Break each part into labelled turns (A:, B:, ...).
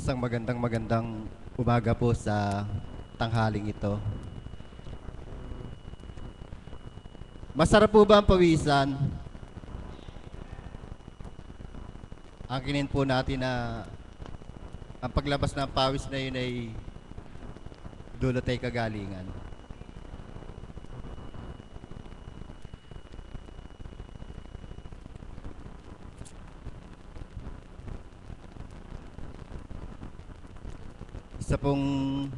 A: Isang magandang umaga po sa tanghaling ito. Masarap po ba ang pawisan? Angkinin po natin na ang paglabas ng pawis na yun ay dulot ay kagalingan. Isa pong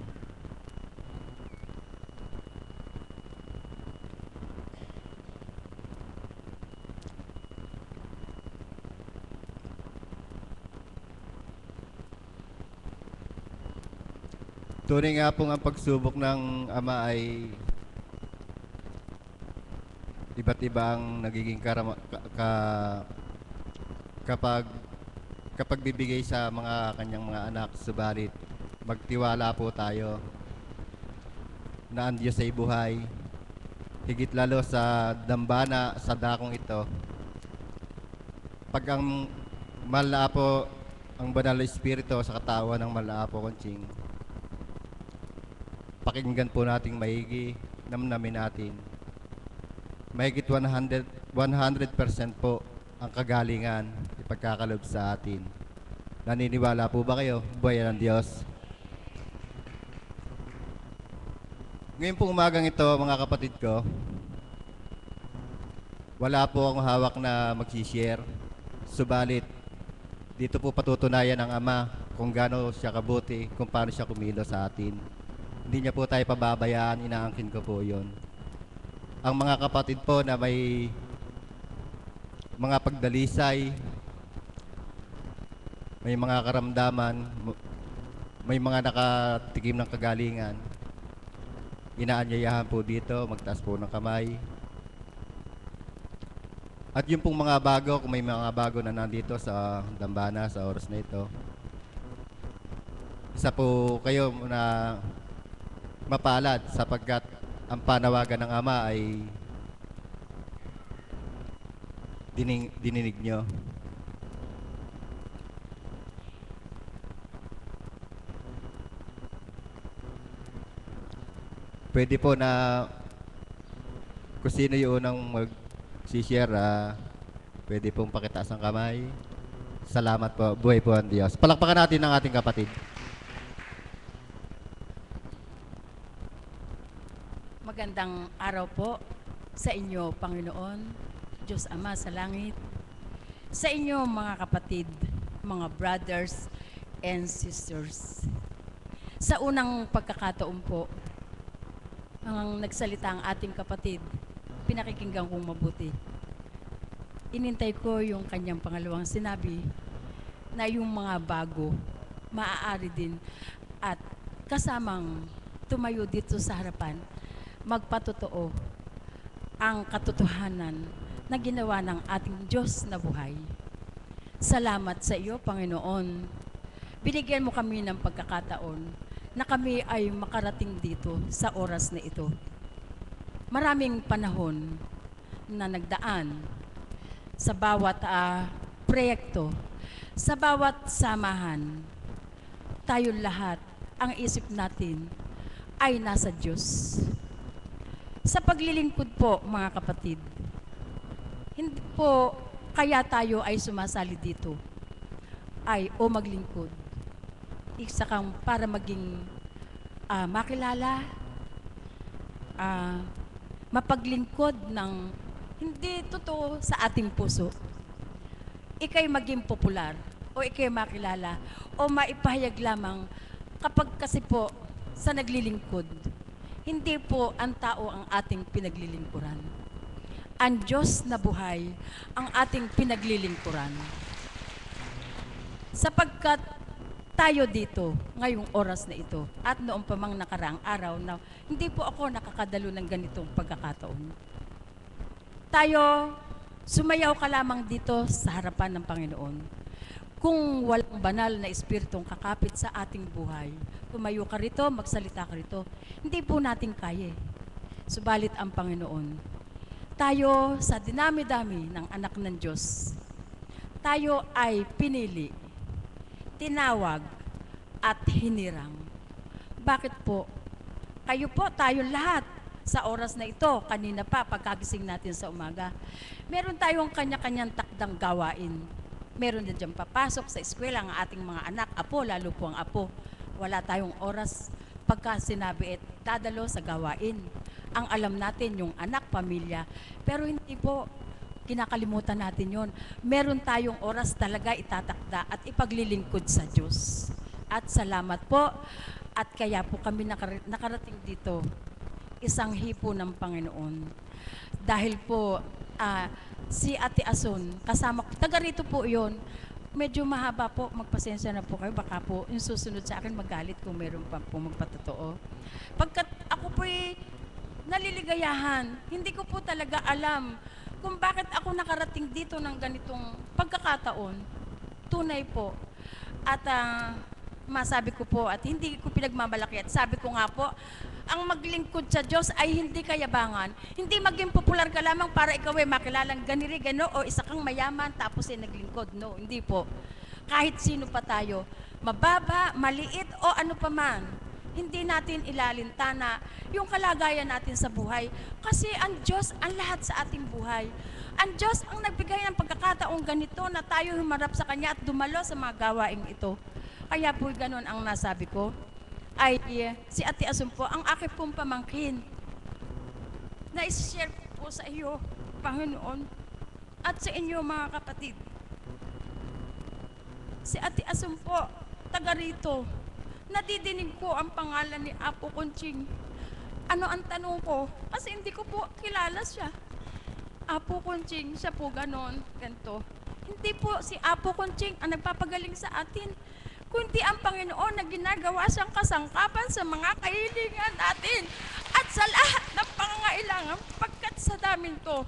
A: tunay nga pong ang pagsubok ng Ama ay iba't ibang nagiging kapag bibigay sa mga kanyang mga anak. Subalit magtiwala po tayo na ang Diyos ay buhay, higit lalo sa dambana sa dakong ito. Pag ang malaapo ang banal na espiritu sa katawan ng malaapo Konching, pakinggan po nating maigi, namnamin natin. Mahigit 100% po ang kagalingan ipagkakalob sa atin. Naniniwala po ba kayo? Buhay ng Diyos. Ngayon pong umagang ito, mga kapatid ko, wala po akong hawak na mag-share. Subalit, dito po patutunayan ng Ama kung gaano siya kabuti, kung paano siya kumilos sa atin. Hindi niya po tayo pababayaan, inaangkin ko po yun. Ang mga kapatid po na may mga pagdalisay, may mga karamdaman, may mga nakatikim ng kagalingan, inaanyayahan po dito, magtaas po ng kamay. At yung pong mga bago, kung may mga bago na nandito sa dambana sa oras na ito, isa po kayo na mapalad sapagkat ang panawagan ng Ama ay dininig nyo. Pwede po na kung sino yung unang mag-share, pwede pong pakitaas ang kamay. Salamat po. Buhay po ang Diyos. Palakpakan natin ang ating kapatid.
B: Magandang araw po sa inyo, Panginoon, Diyos Ama sa langit, sa inyo mga kapatid, mga brothers and sisters. Sa unang pagkakataon po, ang nagsalita ang ating kapatid, pinakikinggan kong mabuti. Inintay ko yung kanyang pangalawang sinabi na yung mga bago, maaari din at kasamang tumayo dito sa harapan, magpatotoo ang katotohanan na ginawa ng ating Diyos na buhay. Salamat sa iyo, Panginoon. Binigyan mo kami ng pagkakataon na kami ay makarating dito sa oras na ito. Maraming panahon na nagdaan sa bawat proyekto, sa bawat samahan. Tayo lahat, ang isip natin ay nasa Diyos. Sa paglilingkod po, mga kapatid, hindi po kaya tayo ay sumasali dito ay o maglingkod. Isa kang para maging makilala, mapaglingkod ng hindi totoo sa ating puso. Ika'y maging popular o ika'y makilala o maipahayag lamang kapag kasi po sa naglilingkod. Hindi po ang tao ang ating pinaglilingkuran. Ang Diyos na buhay ang ating pinaglilingkuran. Sapagkat tayo dito ngayong oras na ito at noong pa mang nakaraang araw na hindi po ako nakakadalo ng ganitong pagkakataon. Tayo, sumayaw ka lamang dito sa harapan ng Panginoon. Kung walang banal na espiritong kakapit sa ating buhay, tumayo ka rito, magsalita ka rito, hindi po natin kaya. Subalit ang Panginoon, tayo sa dinami-dami ng anak ng Diyos, tayo ay pinili, tinawag, at hinirang. Bakit po? Kayo po, tayo lahat, sa oras na ito, kanina pa, pagkagising natin sa umaga, meron tayong kanya-kanyang takdang gawain. Meron din dyan papasok sa eskwela ang ating mga anak, apo, lalo po ang apo. Wala tayong oras pagka sinabi dadalo sa gawain. Ang alam natin yung anak, pamilya, pero hindi po kinakalimutan natin yon. Meron tayong oras talaga itatakda at ipaglilingkod sa Diyos. At salamat po, at kaya po kami nakarating dito, isang hipo ng Panginoon. Dahil po, si Ate Asun, kasama ko, taga rito po yon. Medyo mahaba po, magpasensya na po kayo, baka po yung susunod sa akin magalit kung meron pa po magpatotoo. Pagkat ako po'y naliligayahan, hindi ko po talaga alam kung bakit ako nakarating dito ng ganitong pagkakataon. Tunay po. At masabi ko po, at hindi ko pinagmamalaki, at sabi ko nga po, ang maglingkod sa Diyos ay hindi kayabangan. Hindi maging popular ka lamang para ikaw ay makilalang ganiri, gano, o isa kang mayaman tapos ay naglingkod. No, hindi po. Kahit sino pa tayo, mababa, maliit, o ano pa man, hindi natin ilalintana yung kalagayan natin sa buhay. Kasi ang Diyos ang lahat sa ating buhay. Ang Diyos ang nagbigay ng pagkakataong ganito na tayo humarap sa Kanya at dumalo sa mga gawaing ito. Kaya po ganun ang nasabi ko. Ay si Ate Asun po, ang aking pong pamangkin. Na-share po sa iyo, Panginoon, at sa inyo mga kapatid. Si Ate Asun po, taga rito. Nadidinig ko ang pangalan ni Apo Conching. Ano ang tanong ko? Kasi hindi ko po kilala siya. Apo Conching, siya po ganon, ganito. Hindi po si Apo Conching ang nagpapagaling sa atin, kundi ang Panginoon na ginagawa siyang kasangkapan sa mga kahilingan natin at sa lahat ng pangangailangan. Pagkat sa damin to,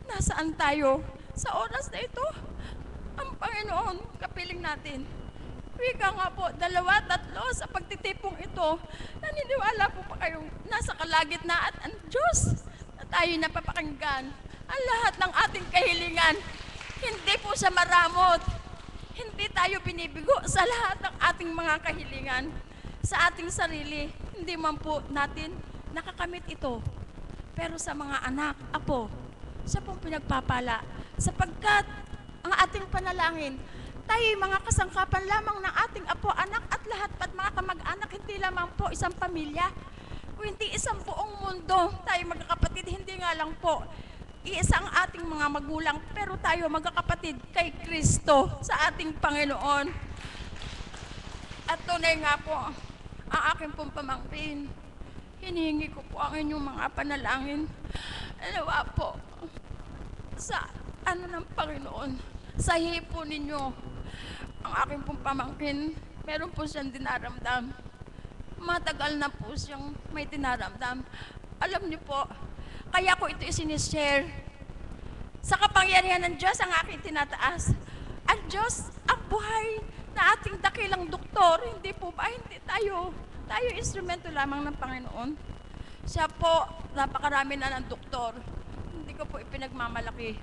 B: nasaan tayo? Sa oras na ito, ang Panginoon, kapiling natin. Wika nga po, 2, 3 sa pagtitipong ito, naniniwala po pa kayong nasa kalagitnaan ang Diyos na tayo napapakinggan. Ang lahat ng ating kahilingan, hindi po siya maramot. Hindi tayo binibigo sa lahat ng ating mga kahilingan. Sa ating sarili, hindi man po natin nakakamit ito. Pero sa mga anak, apo, siya pong pinagpapala. Sapagkat ang ating panalangin, tayo mga kasangkapan lamang ng ating apo, anak at lahat pat mga kamag-anak, hindi lamang po isang pamilya, kundi isang buong mundo. Tayo magkakapatid, hindi nga lang po iisa ang ating mga magulang, pero tayo magkakapatid kay Kristo sa ating Panginoon. At tunay nga po, ang aking pong pamangkin, hinihingi ko po ang inyong mga panalangin. Alawa po, sa ng Panginoon, sa hipo ninyo, ang aking pong pamangkin, meron po siyang dinaramdam. Matagal na po siyang may dinaramdam. Alam niyo po, kaya ko ito isinishare. Sa kapangyarihan ng Diyos ang aking tinataas. Ang Diyos, ang buhay na ating dakilang doktor, hindi po ba? Hindi tayo. Tayo instrumento lamang ng Panginoon. Siya po, napakarami na ng doktor. Hindi ko po ipinagmamalaki.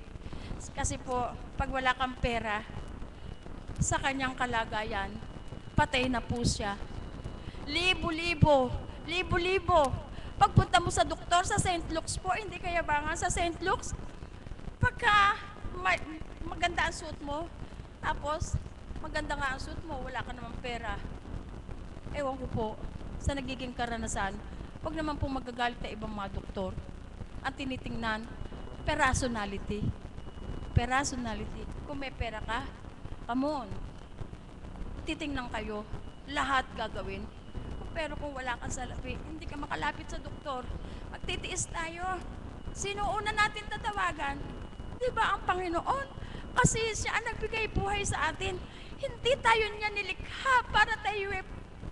B: Kasi po, pag wala kang pera, sa kanyang kalagayan, patay na po siya. Libo-libo. Pagpunta mo sa doktor sa St. Luke's po, hindi kayabangan sa St. Luke's, pagka maganda ang suit mo, tapos maganda nga ang suit mo, wala ka namang pera. Ewan ko po, sa nagiging karanasan, huwag naman po magagalit na ibang mga doktor. Ang tinitingnan, personality. Kung may pera ka, come on. Titingnan kayo, lahat gagawin. Pero kung wala kang salapi, hindi ka makalapit sa doktor. Magtitiis tayo. Sino una natin tatawagan? Di ba ang Panginoon? Kasi siya ang nagbigay buhay sa atin. Hindi tayo niya nilikha para tayo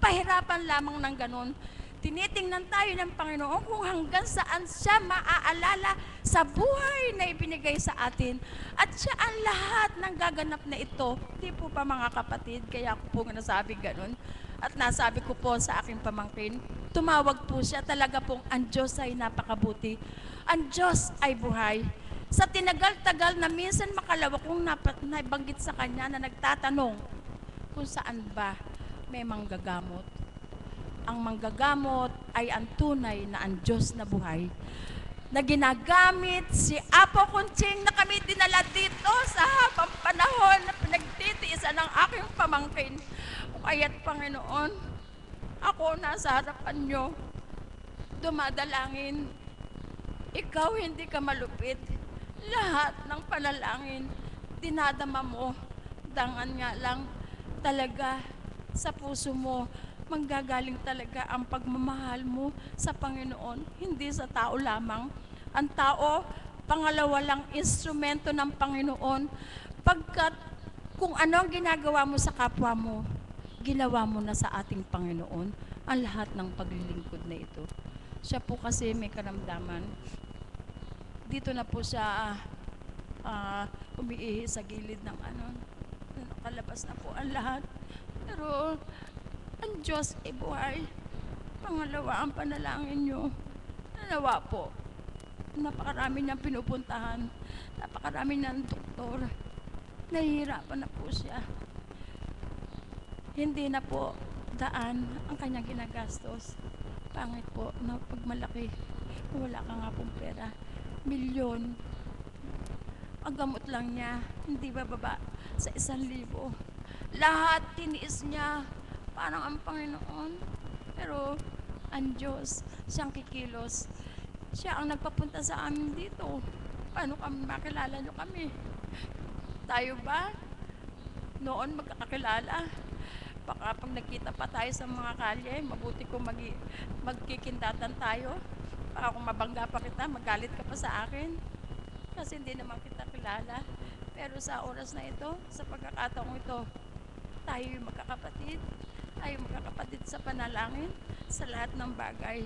B: pahirapan lamang ng ganun. Tinitingnan tayo ng Panginoon kung hanggang saan siya maaalala sa buhay na ibinigay sa atin. At siya ang lahat ng gaganap na ito. Di po pa mga kapatid, kaya ako po nasabi ganun. At nasabi ko po sa aking pamangkin, tumawag po siya, talaga pong ang Diyos ay napakabuti. Ang Diyos ay buhay. Sa tinagal-tagal na minsan makalawa kong nabanggit sa kanya na nagtatanong kung saan ba may manggagamot. Ang manggagamot ay ang tunay na ang Diyos na buhay na ginagamit si Apo Kunching na kami dinala dito sa habang panahon na pinagtitiisan ng aking pamangkin. Kaya't Panginoon, ako nasa harapan nyo, dumadalangin. Ikaw hindi ka malupit. Lahat ng panalangin, dinadama mo. Dangan nga lang talaga sa puso mo, manggagaling talaga ang pagmamahal mo sa Panginoon, hindi sa tao lamang. Ang tao, pangalawa lang instrumento ng Panginoon. Pagkat kung ano ang ginagawa mo sa kapwa mo, ginawa mo na sa ating Panginoon ang lahat ng paglilingkod na ito. Siya po kasi may karamdaman. Dito na po siya umiihi sa gilid ng nakalabas na po ang lahat. Pero ang Diyos ay buhay. Pangalawa, ang panalangin nyo. Nawa po. Napakarami niyang pinupuntahan. Napakarami niyang doktor. Nahihirapan na po siya. Hindi na po daan ang kanyang ginagastos. Pangit po na pag malaki, wala ka nga pong pera. Milyon. Ang gamot lang niya, hindi bababa sa 1,000. Lahat tiniis niya, parang ang Panginoon. Pero ang Diyos, siyang kikilos. Siya ang nagpapunta sa amin dito. Paano kami makilala nyo kami? Tayo ba? Noon magkakakilala. Baka pag nagkita pa tayo sa mga kalye, mabuti kung magkikindatan tayo. Baka kung mabangga pa kita, magalit ka pa sa akin. Kasi hindi naman kita kilala. Pero sa oras na ito, sa pagkakataong ito, tayo yung magkakapatid. Tayo magkakapatid sa panalangin, sa lahat ng bagay.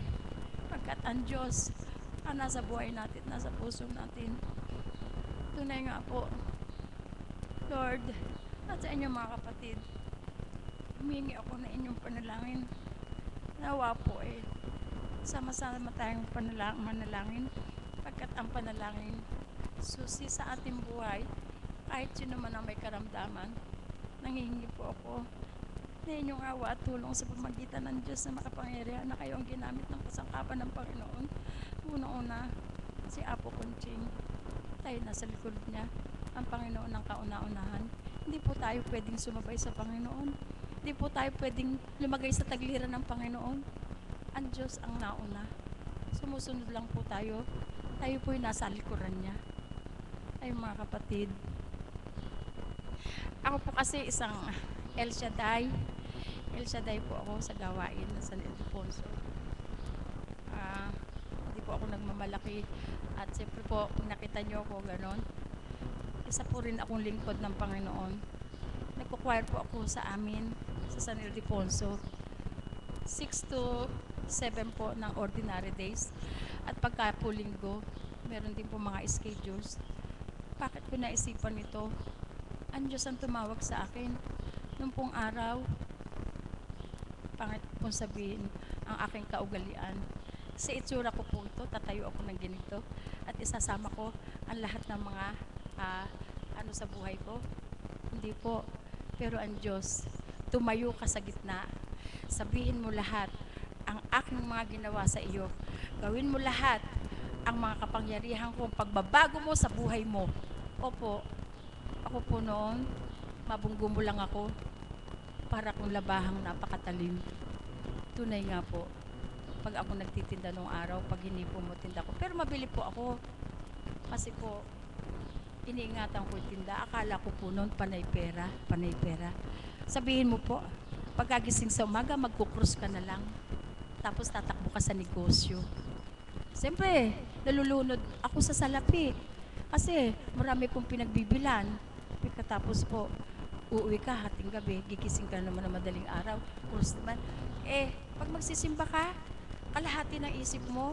B: Pagkat ang Diyos, ang nasa buhay natin, nasa puso natin. Tunay nga po, Lord, at sa inyong mga kapatid, humingi ako na inyong panalangin. Nawa po sama-sama tayong manalangin. Pagkat ang panalangin, susi sa ating buhay, kahit sino man ang may karamdaman, nangihingi po ako na inyong awa at tulong sa pamagitan ng Diyos na makapangyarihan na kayo ang ginamit ng kasangkapan ng Panginoon. Una-una, si Apo Kunching, tayo nasa likod niya, ang Panginoon ng kauna-unahan. Hindi po tayo pwedeng sumabay sa Panginoon. Hindi po tayo pwedeng lumagay sa tagliran ng Panginoon. Ang Diyos ang nauna. Sumusunod lang po tayo. Tayo po yung nasa likuran niya. Ay mga kapatid, ako po kasi isang El Shaddai. El Shaddai po ako sa gawain na San Ildefonso. Hindi po ako nagmamalaki. At siyempre po, kung nakita nyo ako ganon, isa po rin akong lingkod ng Panginoon. Nagko-choir po ako sa amin, sa San Ildefonso. 6 to 7 po ng ordinary days. At pagka po linggo, meron din po mga schedules. Bakit ko naisipan ito? Ang Diyos ang tumawag sa akin. Nung pong araw, pangit pong sabihin ang aking kaugalian. Sa itsura ko po ito, tatayo ako ng ganito. At isasama ko ang lahat ng mga sa buhay ko. Hindi po. Pero ang Diyos, tumayo ka sa gitna. Sabihin mo lahat ang aking mga ginawa sa iyo. Gawin mo lahat ang mga kapangyarihan kong pagbabago mo sa buhay mo. Opo, ako po noon, mabunggo mo lang ako para kung labahang napakatalim. Tunay nga po, pag ako nagtitinda nung araw, pag hindi po mo tinda ko. Pero mabili po ako. Kasi po, iniingatan ko yung tinda. Akala ko po noon, panay pera. Sabihin mo po, pagkagising sa umaga, magkukrus ka na lang. Tapos tatakbo ka sa negosyo. Siyempre, nalulunod ako sa salapi. Kasi marami pong pinagbibilan. Pagkatapos po, uuwi ka, hating gabi, gigising ka naman ng madaling araw. Krus naman. Pag magsisimba ka, kalahati ng isip mo,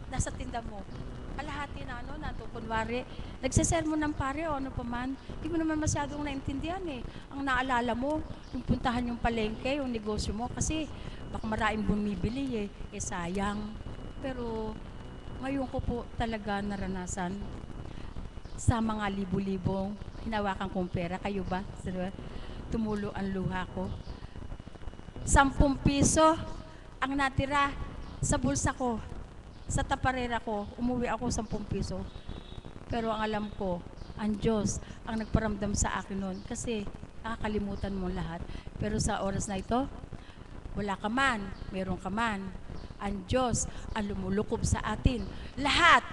B: nasa tinda mo. Kalahati na nandun, kunwari, nagsasermon ng pare o ano pa man, hindi mo naman masyadong naintindihan Ang naalala mo, yung puntahan yung palengke, yung negosyo mo, kasi baka maraming bumibili sayang. Pero ngayon ko po talaga naranasan sa mga libo-libong hinawakan kong pera. Kayo ba? Tumulo ang luha ko. 10 piso ang natira sa bulsa ko. Sa taparera ko, umuwi ako 10 piso. Pero ang alam ko, ang Diyos ang nagparamdam sa akin noon kasi nakakalimutan mo lahat. Pero sa oras na ito, wala ka man, meron ka man. Ang Diyos ang lumulukob sa atin. Lahat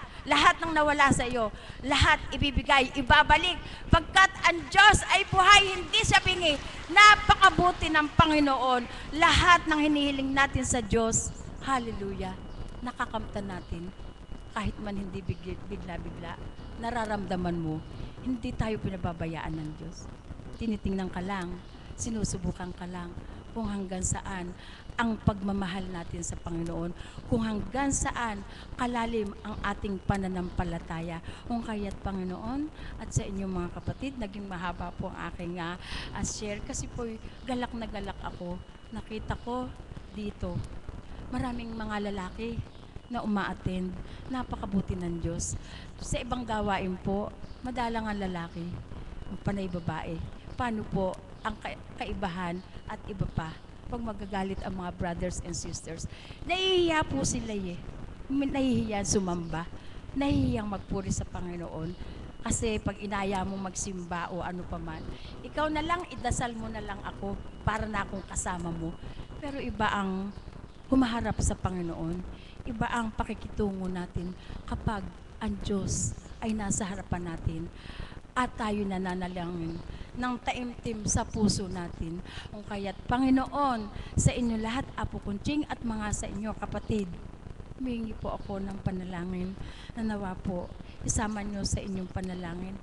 B: ng nawala sa iyo, lahat ibibigay, ibabalik. Pagkat ang Diyos ay buhay, hindi siya bingi. Napakabuti ng Panginoon. Lahat ng hinihiling natin sa Diyos, hallelujah, nakakamtan natin. Kahit man hindi bigla-bigla, nararamdaman mo, hindi tayo pinababayaan ng Diyos. Tinitingnan ka lang, sinusubukan ka lang kung hanggang saan ang pagmamahal natin sa Panginoon, kung hanggang saan kalalim ang ating pananampalataya. Kung kaya't Panginoon at sa inyong mga kapatid, naging mahaba po ang aking share kasi po galak na galak ako. Nakita ko dito, maraming mga lalaki na umaattend. Napakabuti ng Diyos. Sa ibang gawain po, madalang ang lalaki, panay babae. Paano po ang kaibahan at iba pa pag magagalit ang mga brothers and sisters? Nahihiya po sila nahihiya sumamba, nahihiyang magpuri sa Panginoon. Kasi pag inaya mo magsimba o ano pa man, ikaw na lang, idasal mo na lang ako para na akong kasama mo. Pero iba ang humaharap sa Panginoon. Iba ang pakikitungo natin kapag ang Diyos ay nasa harapan natin at tayo nananalangin ng taimtim sa puso natin. Kung kaya't Panginoon, sa inyo lahat, Apo Kunching at mga sa inyo kapatid, humingi po ako ng panalangin na nawa po, isama nyo sa inyong panalangin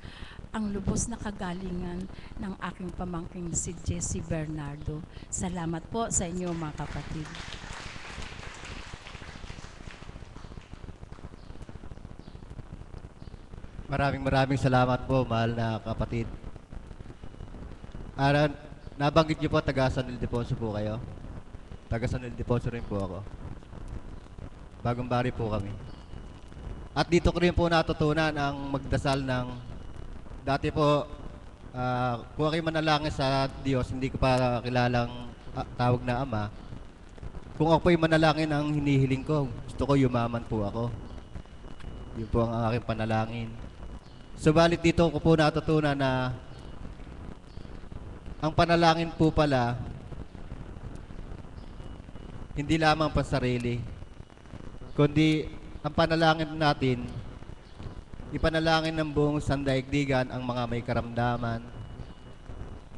B: ang lubos na kagalingan ng aking pamangking si Jessie Bernardo. Salamat po sa inyo mga kapatid.
A: Maraming salamat po, mahal na kapatid. Nabanggit niyo po, taga San Ildefonso po kayo. Taga San Ildefonso rin po ako. Bagong bari po kami. At dito ko rin po natutunan ang magdasal ng, dati po, kung ako'y manalangin sa Diyos, hindi ko pa kilalang tawag na Ama. Kung ako po'y manalangin ang hinihiling ko, gusto ko yumaman po ako. Yun po ang aking panalangin. Subalit dito ko po natutunan na ang panalangin po pala hindi lamang pa sarili, kundi ang panalangin natin, ipanalangin ng buong sandaigdigan ang mga may karamdaman.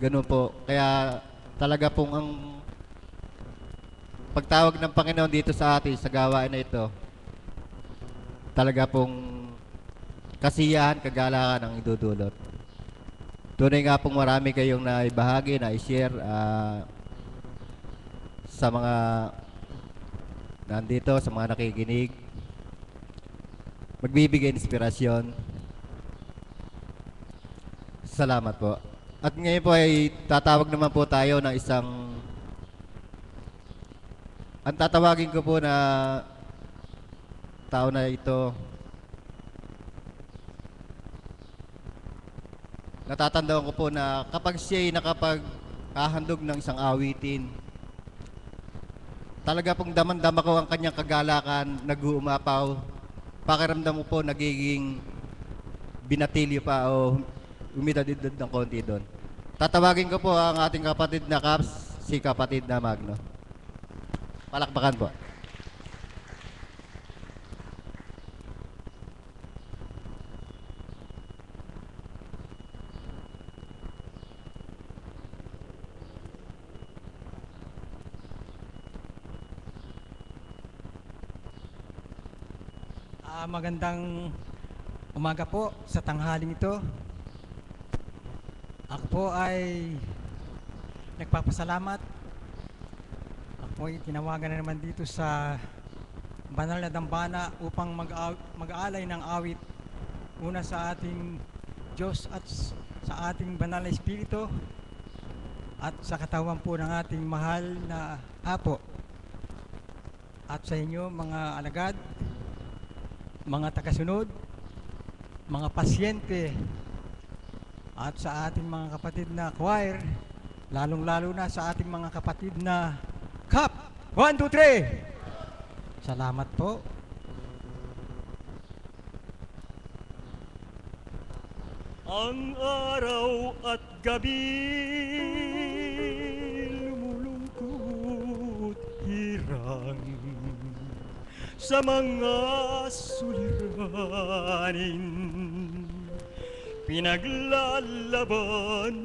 A: Ganun po. Kaya talaga pong ang pagtawag ng Panginoon dito sa atin sa gawain na ito, talaga pong kasiyahan, kagalakan ang idudulot. Tunay nga pong marami kayong naibahagi, na-share sa mga nandito, sa mga nakikinig. Magbibigay inspirasyon. Salamat po. At ngayon po ay tatawag naman po tayo ng isang, ang tatawagin ko po na tao na ito, natatandaan ko po na kapag siya'y nakapaghahandog ng isang awitin, talaga pong damang-dama ko ang kanyang kagalakan, nag-uumapaw. Pakiramdam mo po nagiging binatilyo pa o umidad-idad ng konti doon. Tatawagin ko po ang ating kapatid na Caps, si kapatid na Magno. Palakpakan po.
C: Magandang umaga po sa tanghaling ito. Ako po ay nagpapasalamat. Ako po ay tinawagan na naman dito sa banal na dambana upang mag-aalay ng awit. Una sa ating Diyos at sa ating banal na Espiritu at sa katawan po ng ating mahal na Apo. At sa inyo mga alagad, mga tagasunod, mga pasyente, at sa ating mga kapatid na choir, lalong-lalo na sa ating mga kapatid na 1, 2, 3. Salamat po.
D: Ang araw at gabi lumulungkot hirang sa mga suliranin, pinaglalabanan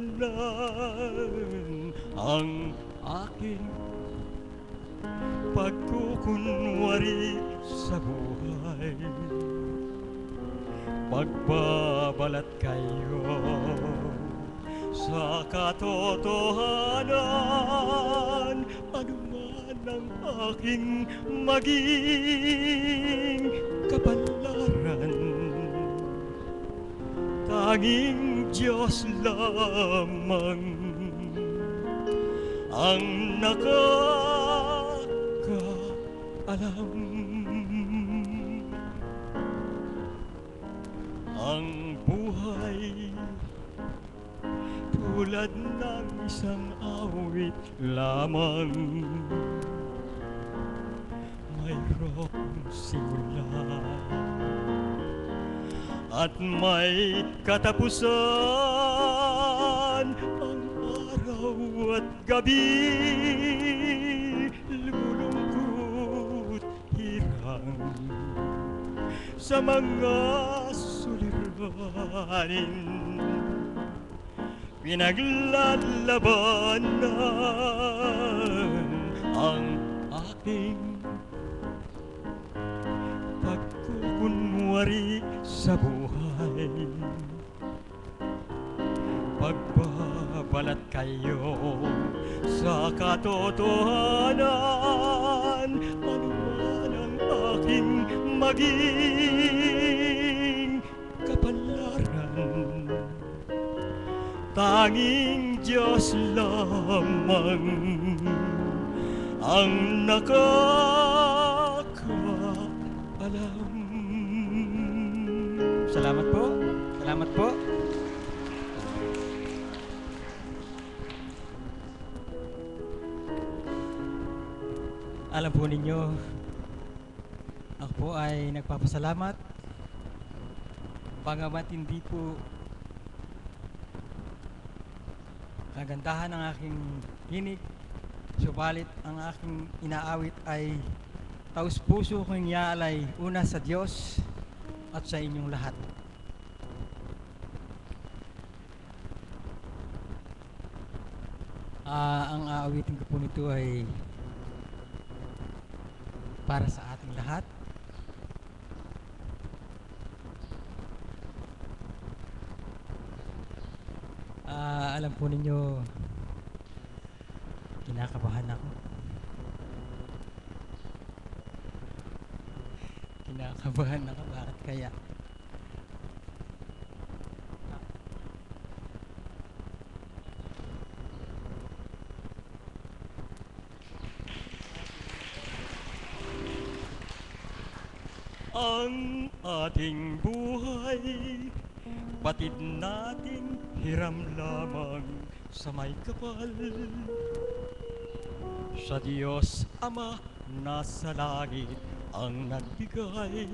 D: ang aking pagkukunwari sa buhay. Pagbabalat kayo sa katotohanan, anuman ang aking maging kapalaran, tanging Diyos lamang ang nakakaalam. Ang buhay tulad ng isang awit lamang, mayroong simula at may katapusan. Ang araw at gabi lumulungkot hirang sa mga suliranin, pinaglalabanan ang aking pagkukunwari sa buhay. Pagbabalat kayo sa katotohanan, anuman ang aking maging kapalaran, tanging Diyos lamang ang nakakaalam.
C: Salamat po. Salamat po. Alam po ninyo, ako po ay nagpapasalamat. Bagamat hindi po kagandahan ng aking tinig, subalit ang aking inaawit ay taus-puso kong iaalay una sa Diyos at sa inyong lahat. Ang aawitin ko po nito ay para sa ating lahat. Alam po ninyo, kinakabahan ako. Kinakabahan ako, bakit kaya?
D: Ang ating buhay, batid nating hiram lamang sa may kapal. Sa Diyos Ama nasa langit ang nagbigay,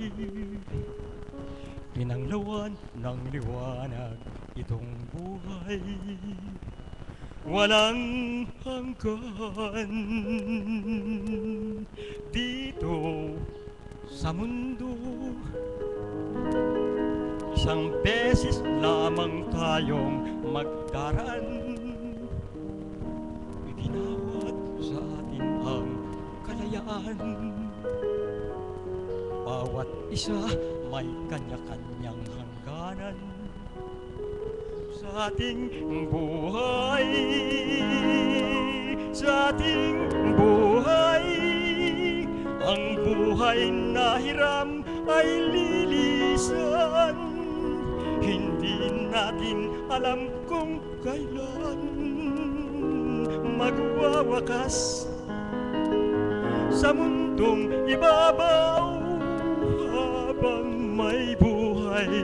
D: pinanglawan ng liwanag itong buhay. Walang hanggan dito sa mundo, isang beses lamang tayong magdaraan. Iginawat sa atin ang kalayaan, bawat isa may kanya-kanyang hangganan. Sa ating buhay, sa ating buhay, ang buhay na hiram ay lilisan. Hindi natin alam kung kailan magwawakas sa mundong ibabaw. Habang may buhay,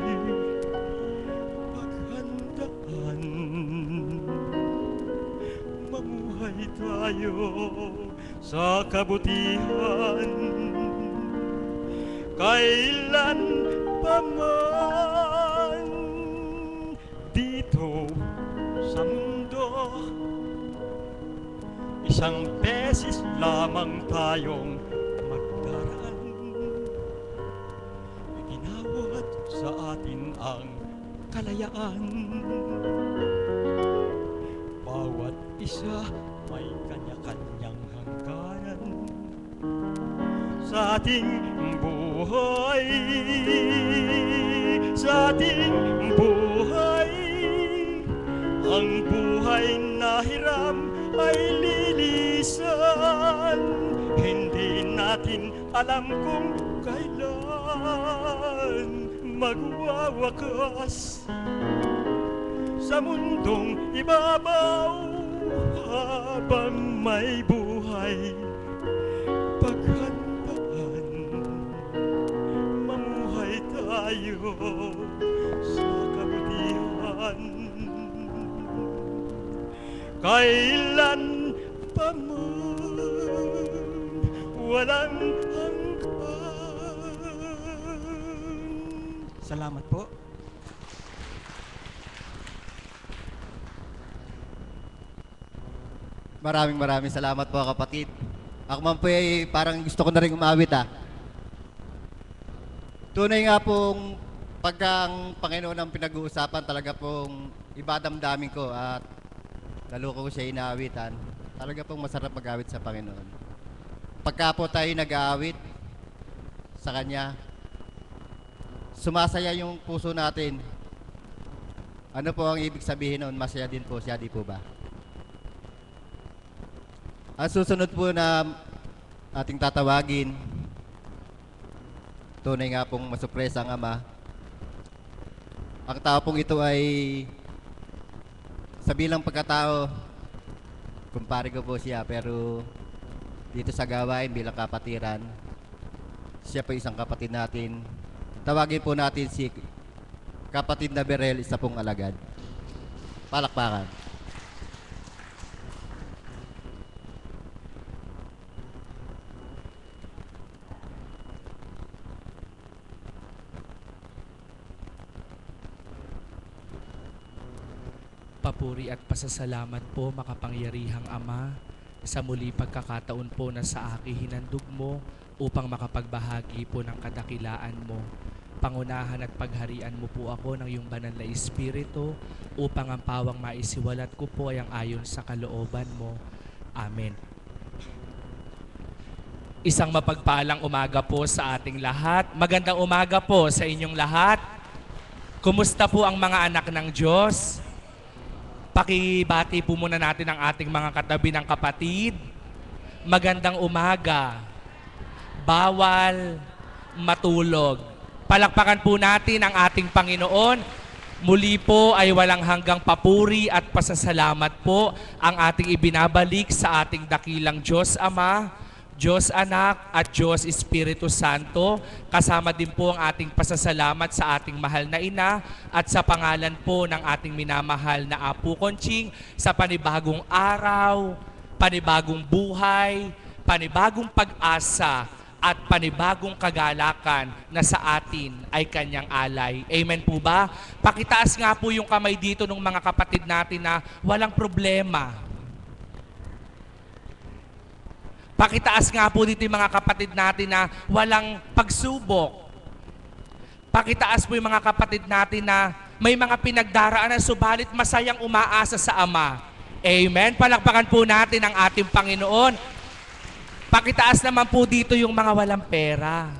D: paghandaan mamuhay tayo sa kabutihan. Kailan pa man dito sa mundo, isang beses lamang tayong magdaraan. Iginawad sa atin ang kalayaan. Bawat isa may kanya-kanyang hangganan sa ating buhay, sa ating buhay. Ang buhay na hiram ay lilisan, hindi natin alam kung kailan magwawakas. Sa mundong ibabaw habang may buhay, paghandaan mamuhay tayo sa kabutihan. Kailan pa man walang hanggan.
C: Salamat po.
A: Maraming salamat po kapatid. Ako man po ay parang gusto ko na rin umawit Tunay nga pong pagka ang Panginoon ang pinag-uusapan, talaga pong ibadamdamin ko at lalo ko siya inaawitan. Talaga pong masarap mag-awit sa Panginoon. Pagka po tayo nag-aawit sa Kanya, sumasaya yung puso natin. Ano po ang ibig sabihin noon? Masaya din po siya, di po ba? Ang susunod po na ating tatawagin, tunay nga pong masupresa ang Ama. Ang tao pong ito ay sa bilang pagkatao, kumpare ko po siya, pero dito sa gawain bilang kapatiran, siya po isang kapatid natin. Tawagin po natin si kapatid na Berel, isa pong alagad. Palakpakan.
E: Papuri at pasasalamat po, makapangyarihang Ama, sa muli pagkakataon po na sa akin hinandog mo upang makapagbahagi po ng kadakilaan mo. Pangunahan at pagharian mo po ako ng iyong banal na Espiritu upang ang pawang maisiwalat ko po ay ang ayon sa kalooban mo. Amen. Isang mapagpalang umaga po sa ating lahat. Magandang umaga po sa inyong lahat. Kumusta po ang mga anak ng Diyos? Pakibati po muna natin ang ating mga katabi ng kapatid. Magandang umaga. Bawal matulog. Palakpakan po natin ang ating Panginoon. Muli po ay walang hanggang papuri at pasasalamat po ang ating ibinabalik sa ating dakilang Diyos Ama, Diyos Anak at Diyos Espiritu Santo. Kasama din po ang ating pasasalamat sa ating mahal na ina at sa pangalan po ng ating minamahal na Apo Conching sa panibagong araw, panibagong buhay, panibagong pag-asa at panibagong kagalakan na sa atin ay kanyang alay. Amen po ba? Pakitaas nga po yung kamay dito ng mga kapatid natin na walang problema. Pakitaas nga po dito yung mga kapatid natin na walang pagsubok. Pakitaas po yung mga kapatid natin na may mga pinagdaraanan subalit masayang umaasa sa Ama. Amen. Palakpakan po natin ang ating Panginoon. Pakitaas naman po dito yung mga walang pera.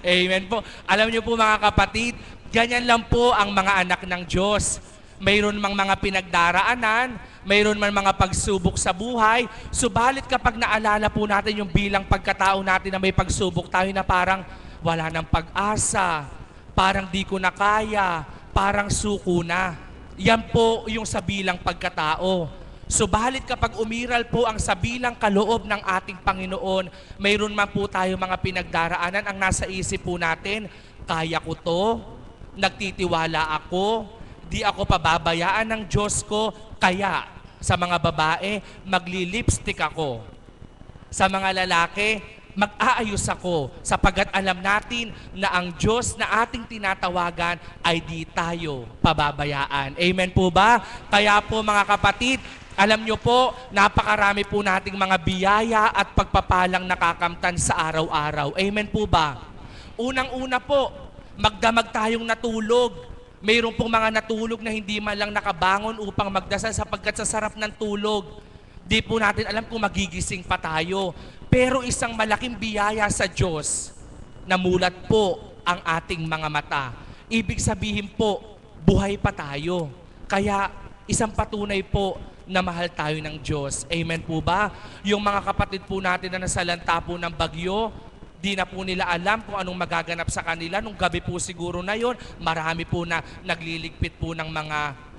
E: Amen po. Alam niyo po mga kapatid, ganyan lang po ang mga anak ng Diyos. Mayroon mang mga pinagdaraanan, mayroon man mga pagsubok sa buhay, subalit kapag naalala po natin yung bilang pagkatao natin na may pagsubok tayo na parang wala ng pag-asa, parang di ko na kaya, parang suko na. Yan po yung sa bilang pagkatao. Subalit kapag umiral po ang sa bilang kaloob ng ating Panginoon, mayroon man po tayo mga pinagdaraanan, ang nasa isip po natin, kaya ko to, nagtitiwala ako, di ako pababayaan ng Diyos ko, kaya Sa mga babae, magli-lipstick ako. Sa mga lalaki, mag-aayos ako sapagkat alam natin na ang Diyos na ating tinatawagan ay di tayo pababayaan. Amen po ba? Kaya po mga kapatid, alam nyo po, napakarami po nating mga biyaya at pagpapalang nakakamtan sa araw-araw. Amen po ba? Unang-una po, magdamag tayong natulog. Mayroon pong mga natulog na hindi man lang nakabangon upang magdasal sapagkat sa sarap ng tulog, di po natin alam kung magigising pa tayo. Pero isang malaking biyaya sa Diyos, namulat po ang ating mga mata. Ibig sabihin po, buhay pa tayo. Kaya isang patunay po na mahal tayo ng Diyos. Amen po ba? Yung mga kapatid po natin na nasalanta po ng bagyo, di na po nila alam kung anong magaganap sa kanila. Nung gabi po siguro na yon, marami po na nagliligpit po ng mga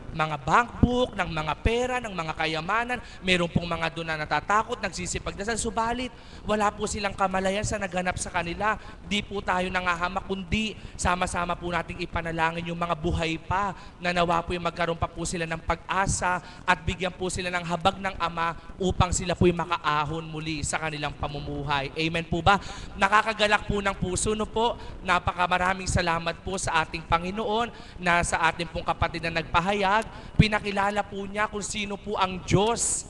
E: bankbook, ng mga pera, ng mga kayamanan. Meron pong mga doon na natatakot, nagsisipagdasal. Subalit, wala po silang kamalayan sa naganap sa kanila. Di po tayo nangahamak, kundi sama-sama po nating ipanalangin yung mga buhay pa na nawa po yung magkaroon pa po sila ng pag-asa at bigyan po sila ng habag ng Ama upang sila po yung makaahon muli sa kanilang pamumuhay. Amen po ba? Nakakagalak po ng puso, no po. Napakamaraming salamat po sa ating Panginoon na sa ating pong kapatid na nagpahayag. Pinakilala po niya kung sino po ang Diyos.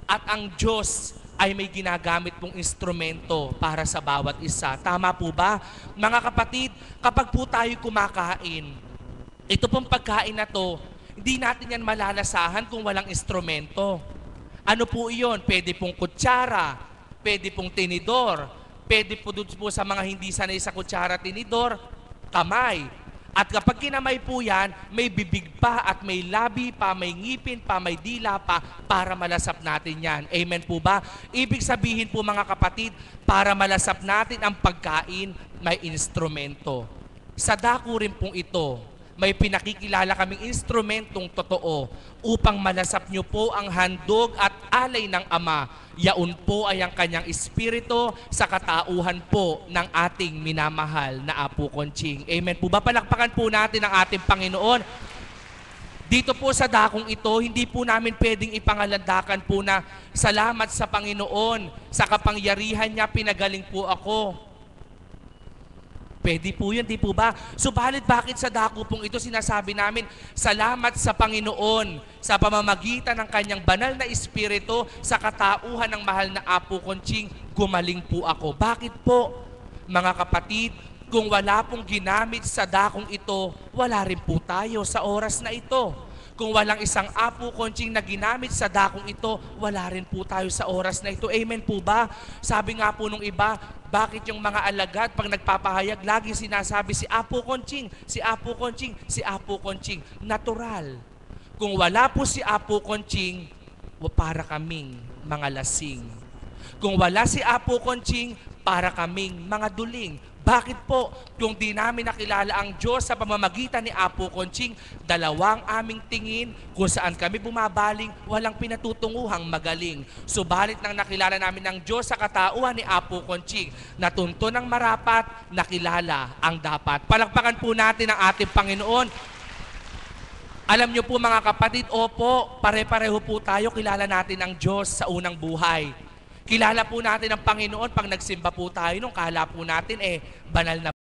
E: At ang Diyos ay may ginagamit pong instrumento para sa bawat isa. Tama po ba? Mga kapatid, kapag po tayo kumakain, ito pong pagkain na to, hindi natin yan malalasahan kung walang instrumento. Ano po iyon? Pwede pong kutsara, pwede pong tinidor, pwede po doon po sa mga hindi sanay sa kutsara, tinidor, kamay. At kapag kinamay po yan, may bibig pa at may labi pa, may ngipin pa, may dila pa para malasap natin yan. Amen po ba? Ibig sabihin po mga kapatid, para malasap natin ang pagkain, may instrumento. Sa dako rin pong ito, may pinakikilala kaming instrumentong totoo upang malasap nyo po ang handog at alay ng Ama. Yaon po ay ang kanyang espiritu sa katauhan po ng ating minamahal na Apo Conching. Amen po ba? Palakpakan po natin ang ating Panginoon. Dito po sa dakong ito, hindi po namin pwedeng ipangalandakan po na salamat sa Panginoon, sa kapangyarihan niya pinagaling po ako. Pwede po yun, di po ba? Subalit bakit sa dako pong ito sinasabi namin, salamat sa Panginoon sa pamamagitan ng kanyang banal na espiritu sa katauhan ng mahal na Apo Conching, gumaling po ako. Bakit po, mga kapatid? Kung wala pong ginamit sa dakong ito, wala rin po tayo sa oras na ito. Kung walang isang Apo Conching na ginamit sa dakong ito, wala rin po tayo sa oras na ito. Amen po ba? Sabi nga po nung iba, bakit yung mga alagad pag nagpapahayag, lagi sinasabi si Apo Conching, si Apo Conching, si Apo Conching. Natural. Kung wala po si Apo Conching, para kaming mga lasing. Kung wala si Apo Conching, para kaming mga duling. Bakit po? Kung di namin nakilala ang Diyos sa pamamagitan ni Apo Conching, dalawang aming tingin kung saan kami bumabaling, walang pinatutunguhang magaling. Subalit nang nakilala namin ang Diyos sa katauhan ni Apo Conching, natunto ng marapat, nakilala ang dapat. Palakpakan po natin ang ating Panginoon. Alam niyo po mga kapatid, opo, pare-pareho po tayo, kilala natin ang Diyos sa unang buhay. Kilala po natin ang Panginoon pag nagsimba po tayo nung kala po natin banal na